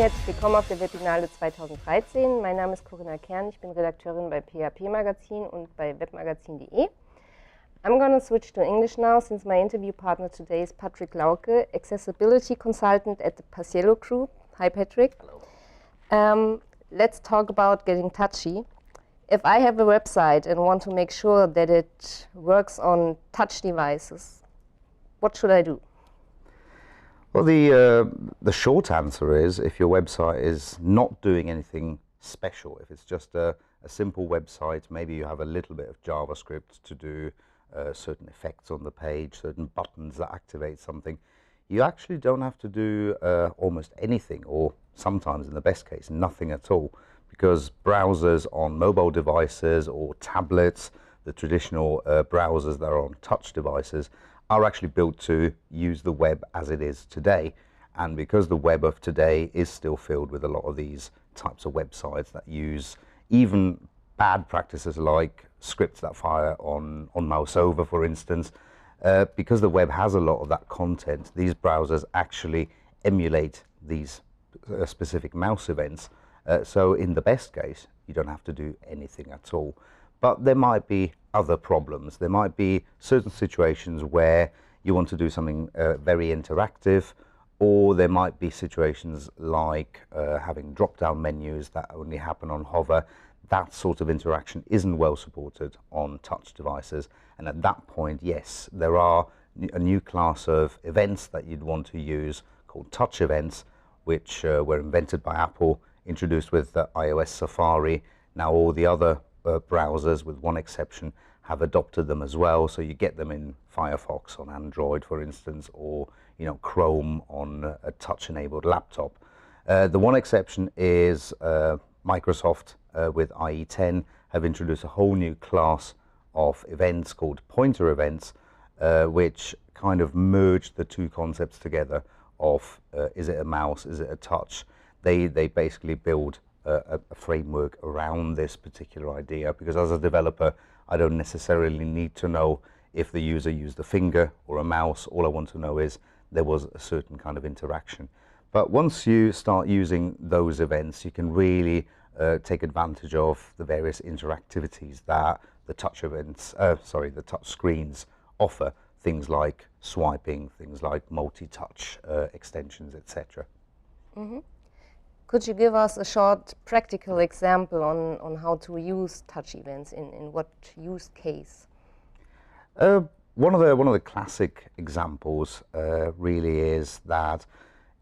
herzlich willkommen auf der Webinale 2013. Mein Name ist Corinna Kern, ich bin Redakteurin bei PHP-Magazin und bei Webmagazin.de. I'm going to switch to English now, since my interview partner today is Patrick Lauke, Accessibility Consultant at the Paciello Group. Hi, Patrick. Hello. Let's talk about getting touchy. If I have a website and want to make sure that it works on touch devices, what should I do? Well, the short answer is, if your website is not doing anything special, if it's just a simple website, maybe you have a little bit of JavaScript to do certain effects on the page, certain buttons that activate something, you actually don't have to do almost anything, or sometimes in the best case nothing at all, because browsers on mobile devices or tablets, the traditional browsers that are on touch devices, are actually built to use the web as it is today. And because the web of today is still filled with a lot of these types of websites that use even bad practices like scripts that fire on mouse over, for instance, because the web has a lot of that content, these browsers actually emulate these specific mouse events. So in the best case, you don't have to do anything at all. But there might be other problems. There might be certain situations where you want to do something very interactive, or there might be situations like having drop-down menus that only happen on hover. That sort of interaction isn't well supported on touch devices. And at that point, yes, there are a new class of events that you'd want to use called touch events, which were invented by Apple, introduced with iOS Safari. Now all the other browsers, with one exception, have adopted them as well. So you get them in Firefox on Android, for instance, or Chrome on a touch-enabled laptop. The one exception is Microsoft with IE10 have introduced a whole new class of events called pointer events, which kind of merge the two concepts together of is it a mouse, is it a touch. They basically build a framework around this particular idea, because as a developer I don't necessarily need to know if the user used a finger or a mouse. All I want to know is there was a certain kind of interaction. But once you start using those events, you can really take advantage of the various interactivities that the touch events, the touch screens offer. Things like swiping, things like multi-touch extensions, etc. Mm-hmm. Could you give us a short practical example on how to use touch events, in what use case? One of the classic examples really is that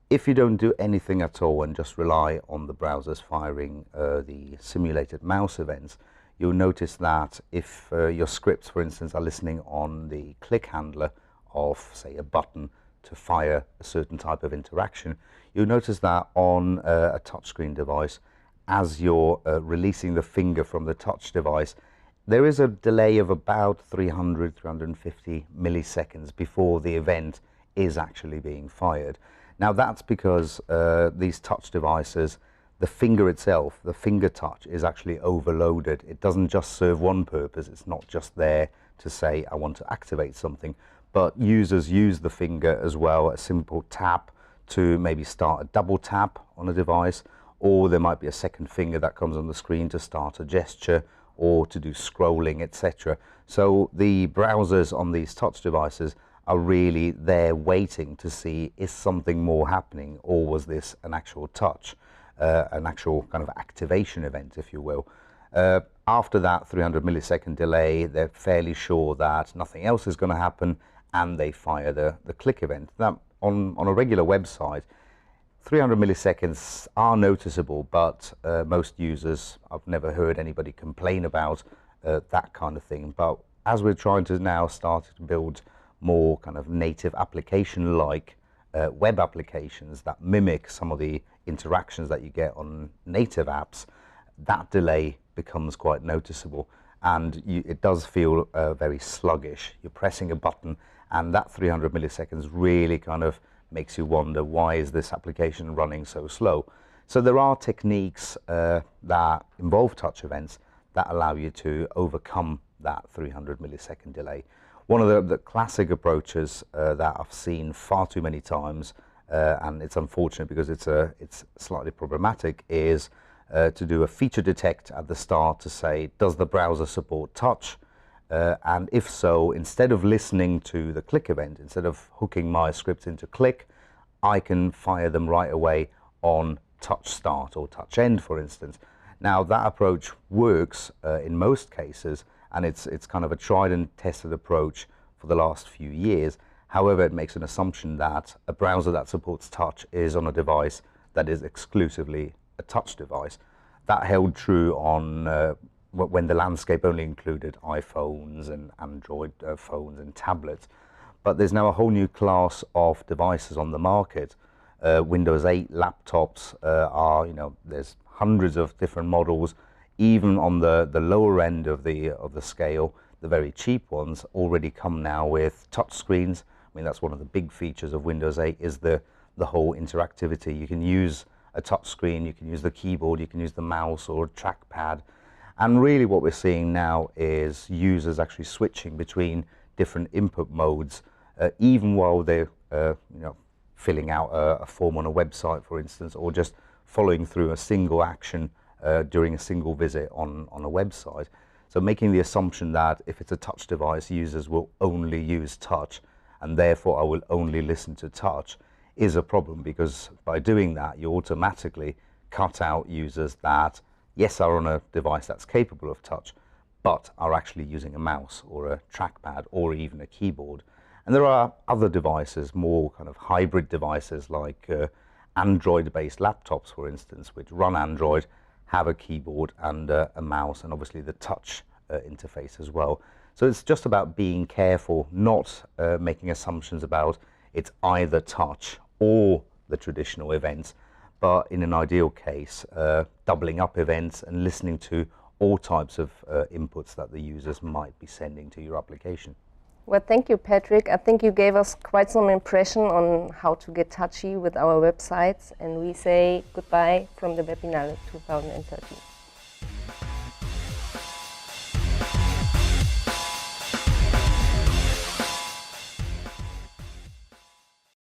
if you don't do anything at all and just rely on the browsers firing the simulated mouse events, you'll notice that if your scripts, for instance, are listening on the click handler of, say, a button to fire a certain type of interaction, you'll notice that on a touchscreen device, as you're releasing the finger from the touch device, there is a delay of about 350 milliseconds before the event is actually being fired. Now that's because these touch devices, the finger itself, the finger touch, is actually overloaded. It doesn't just serve one purpose. It's not just there to say I want to activate something, but users use the finger as well, a simple tap to maybe start a double tap on a device, or there might be a second finger that comes on the screen to start a gesture or to do scrolling, etc. So the browsers on these touch devices are really there waiting to see, is something more happening, or was this an actual touch, an actual kind of activation event, if you will. After that 300 millisecond delay, they're fairly sure that nothing else is going to happen, and they fire the click event. Now, on a regular website, 300 milliseconds are noticeable, but most users, I've never heard anybody complain about that kind of thing. But as we're trying to now start to build more kind of native application-like web applications that mimic some of the interactions that you get on native apps, that delay becomes quite noticeable, and it does feel very sluggish. You're pressing a button, and that 300 milliseconds really kind of makes you wonder, why is this application running so slow? So there are techniques that involve touch events that allow you to overcome that 300 millisecond delay. One of the classic approaches that I've seen far too many times and it's unfortunate because it's slightly problematic, is to do a feature detect at the start to say, does the browser support touch? And if so, instead of listening to the click event, instead of hooking my script into click, I can fire them right away on touch start or touch end, for instance. Now that approach works in most cases, and it's kind of a tried and tested approach for the last few years. However, it makes an assumption that a browser that supports touch is on a device that is exclusively a touch device. That held true on when the landscape only included iPhones and Android phones and tablets. But there's now a whole new class of devices on the market. Windows 8 laptops are, there's hundreds of different models. Even on the lower end of the scale, the very cheap ones already come now with touch screens. I mean, that's one of the big features of Windows 8 is the whole interactivity. You can use a touch screen, you can use the keyboard, you can use the mouse or a trackpad. And really what we're seeing now is users actually switching between different input modes, even while they're filling out a form on a website, for instance, or just following through a single action during a single visit on a website. So making the assumption that if it's a touch device, users will only use touch, and therefore I will only listen to touch, is a problem, because by doing that you automatically cut out users that, yes, are on a device that's capable of touch, but are actually using a mouse or a trackpad or even a keyboard. And there are other devices, more kind of hybrid devices like Android-based laptops, for instance, which run Android, have a keyboard and a mouse, and obviously the touch interface as well. So it's just about being careful, not making assumptions about it's either touch or the traditional events, but in an ideal case, doubling up events and listening to all types of inputs that the users might be sending to your application. Well, thank you, Patrick. I think you gave us quite some impression on how to get touchy with our websites, and we say goodbye from the Webinale 2013.